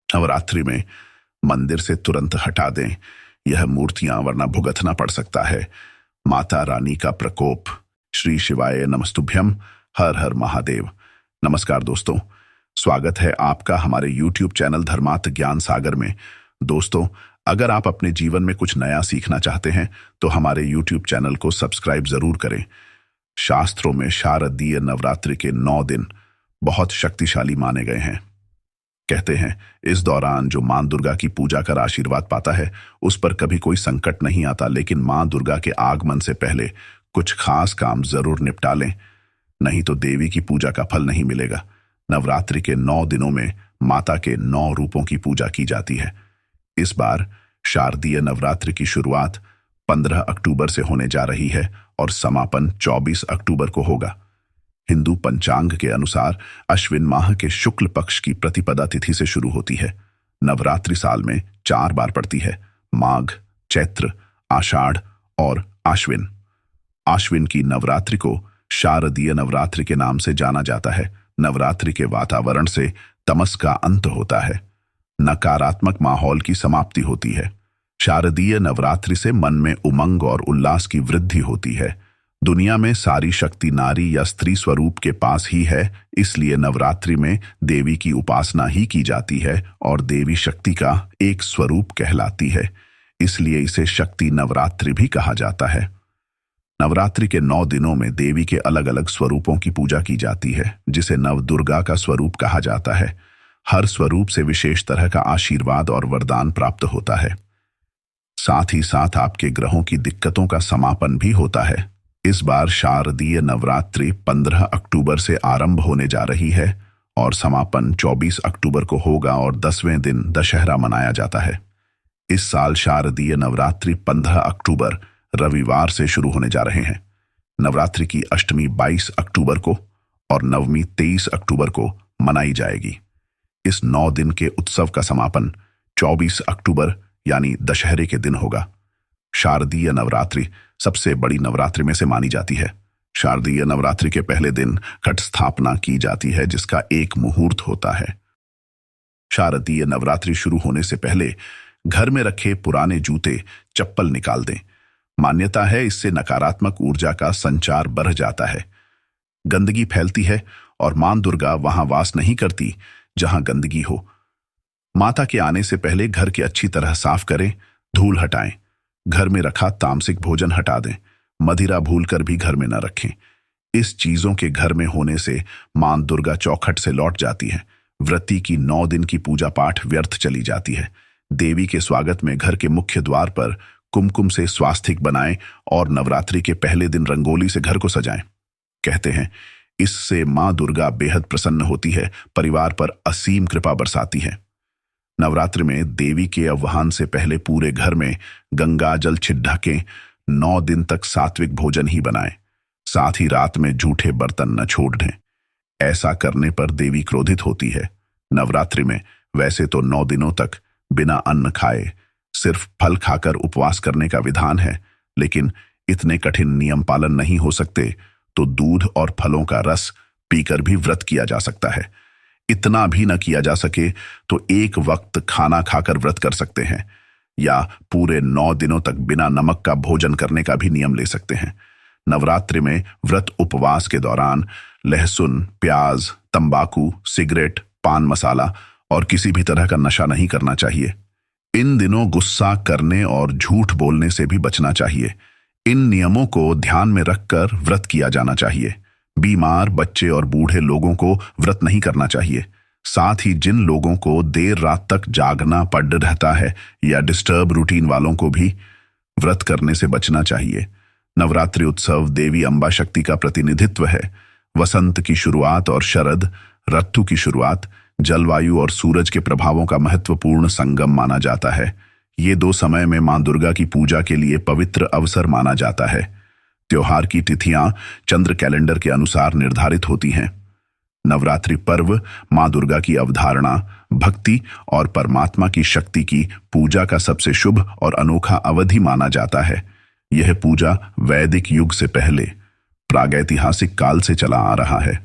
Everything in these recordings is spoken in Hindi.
नवरात्रि में मंदिर से तुरंत हटा दें यह मूर्तियां, वरना भुगतना पड़ सकता है। माता रानी का प्रकोप। श्री शिवाय नमस्तुभ्यम। हर हर महादेव। नमस्कार दोस्तों, स्वागत है आपका हमारे YouTube चैनल धर्मार्थ ज्ञान सागर में। दोस्तों, अगर आप अपने जीवन में कुछ नया सीखना चाहते हैं तो हमारे YouTube चैनल को सब्सक्राइब जरूर करें। शास्त्रों में शारदीय नवरात्रि के 9 दिन बहुत शक्तिशाली माने गए हैं। कहते हैं इस दौरान जो मां दुर्गा की पूजा कर आशीर्वाद पाता है उस पर कभी कोई संकट नहीं आता, लेकिन मां दुर्गा के आगमन से पहले कुछ खास काम जरूर निपटा लें, नहीं तो देवी की पूजा का फल नहीं मिलेगा। नवरात्रि के 9 दिनों में माता के 9 रूपों की पूजा की जाती है। इस बार शारदीय नवरात्रि की शुरुआत 15 अक्टूबर से होने जा रही है और समापन 24 अक्टूबर को होगा। हिंदू पंचांग के अनुसार अश्विन माह के शुक्ल पक्ष की प्रतिपदा तिथि से शुरू होती है। नवरात्रि साल में 4 बार पड़ती है: माघ, चैत्र, आषाढ़ और आश्विन। आश्विन की नवरात्रि को शारदीय नवरात्रि के नाम से जाना जाता है। नवरात्रि के वातावरण से तमस का अंत होता है, नकारात्मक माहौल की समाप्ति होती है। शारदीय नवरात्रि से मन में उमंग और उल्लास की वृद्धि होती है। दुनिया में सारी शक्ति नारी या स्त्री स्वरूप के पास ही है, इसलिए नवरात्रि में देवी की उपासना ही की जाती है और देवी शक्ति का एक स्वरूप कहलाती है, इसलिए इसे शक्ति नवरात्रि भी कहा जाता है। नवरात्रि के 9 दिनों में देवी के अलग अलग स्वरूपों की पूजा की जाती है, जिसे नव दुर्गा का स्वरूप कहा जाता है। हर स्वरूप से विशेष तरह का आशीर्वाद और वरदान प्राप्त होता है। साथ ही साथ आपके ग्रहों की दिक्कतों का समापन भी होता है। इस बार शारदीय नवरात्रि 15 अक्टूबर से आरंभ होने जा रही है और समापन 24 अक्टूबर को होगा और 10वें दिन दशहरा मनाया जाता है। इस साल शारदीय नवरात्रि 15 अक्टूबर रविवार से शुरू होने जा रहे हैं। नवरात्रि की अष्टमी 22 अक्टूबर को और नवमी 23 अक्टूबर को मनाई जाएगी। इस 9 दिन के उत्सव का समापन 24 अक्टूबर यानी दशहरे के दिन होगा। शारदीय नवरात्रि सबसे बड़ी नवरात्रि में से मानी जाती है। शारदीय नवरात्रि के पहले दिन घट स्थापना की जाती है, जिसका एक मुहूर्त होता है। शारदीय नवरात्रि शुरू होने से पहले घर में रखे पुराने जूते, चप्पल निकाल दें। मान्यता है इससे नकारात्मक ऊर्जा का संचार बढ़ जाता है। गंदगी फैलती है और मां दुर्गा वहां वास नहीं करती जहां गंदगी हो। माता के आने से पहले घर के अच्छी तरह साफ करें, धूल हटाएं। घर में रखा तामसिक भोजन हटा दें। मदिरा भूलकर भी घर में न रखें। इस चीजों के घर में होने से मां दुर्गा चौखट से लौट जाती है। व्रती की 9 दिन की पूजा पाठ व्यर्थ चली जाती है। देवी के स्वागत में घर के मुख्य द्वार पर कुमकुम से स्वास्तिक बनाएं और नवरात्रि के पहले दिन रंगोली से घर को सजाएं। कहते हैं इससे मां दुर्गा बेहद प्रसन्न होती है, परिवार पर असीम कृपा बरसाती है। नवरात्रि में देवी के आह्वान से पहले पूरे घर में गंगा जल छिड़कें। 9 दिन तक सात्विक भोजन ही बनाएं। साथ ही रात में झूठे बर्तन न छोड़ दें। ऐसा करने पर देवी क्रोधित होती है। नवरात्रि में वैसे तो 9 दिनों तक बिना अन्न खाए सिर्फ फल खाकर उपवास करने का विधान है, लेकिन इतने कठिन नियम पालन नहीं हो सकते तो दूध और फलों का रस पीकर भी व्रत किया जा सकता है। इतना भी न किया जा सके तो एक वक्त खाना खाकर व्रत कर सकते हैं, या पूरे 9 दिनों तक बिना नमक का भोजन करने का भी नियम ले सकते हैं। नवरात्रि में व्रत उपवास के दौरान लहसुन, प्याज, तंबाकू, सिगरेट, पान मसाला और किसी भी तरह का नशा नहीं करना चाहिए। इन दिनों गुस्सा करने और झूठ बोलने से भी बचना चाहिए। इन नियमों को ध्यान में रखकर व्रत किया जाना चाहिए। बीमार, बच्चे और बूढ़े लोगों को व्रत नहीं करना चाहिए। साथ ही जिन लोगों को देर रात तक जागना पड़ रहता है या डिस्टर्ब रूटीन वालों को भी व्रत करने से बचना चाहिए। नवरात्रि उत्सव देवी अम्बा शक्ति का प्रतिनिधित्व है। वसंत की शुरुआत और शरद ऋतु की शुरुआत जलवायु और सूरज के प्रभावों का महत्वपूर्ण संगम माना जाता है। ये 2 समय में मां दुर्गा की पूजा के लिए पवित्र अवसर माना जाता है। त्योहार की तिथियां चंद्र कैलेंडर के अनुसार निर्धारित होती हैं। नवरात्रि पर्व मां दुर्गा की अवधारणा, भक्ति और परमात्मा की शक्ति की पूजा का सबसे शुभ और अनोखा अवधि माना जाता है। यह पूजा वैदिक युग से पहले प्रागैतिहासिक काल से चला आ रहा है।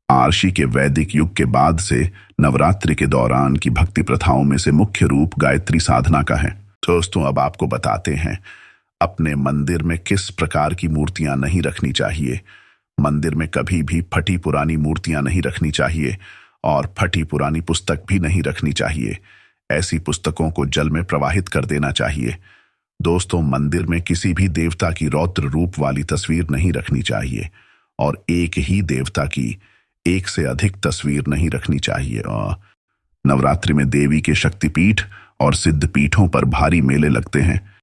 आर्षि के वैदिक युग के बाद से नवरात्रि के दौरान की भक्ति प्रथाओं में से मुख्य रूप गायत्री साधना का है। दोस्तों, अब आपको बताते हैं अपने मंदिर में किस प्रकार की मूर्तियां नहीं रखनी चाहिए। मंदिर में कभी भी फटी पुरानी मूर्तियां नहीं रखनी चाहिए और फटी पुरानी पुस्तक भी नहीं रखनी चाहिए। ऐसी पुस्तकों को जल में प्रवाहित कर देना चाहिए। दोस्तों, मंदिर में किसी भी देवता की रौद्र रूप वाली तस्वीर नहीं रखनी चाहिए और एक ही देवता की एक से अधिक तस्वीर नहीं रखनी चाहिए। और नवरात्रि में देवी के शक्तिपीठ और सिद्धपीठों पर भारी मेले लगते हैं।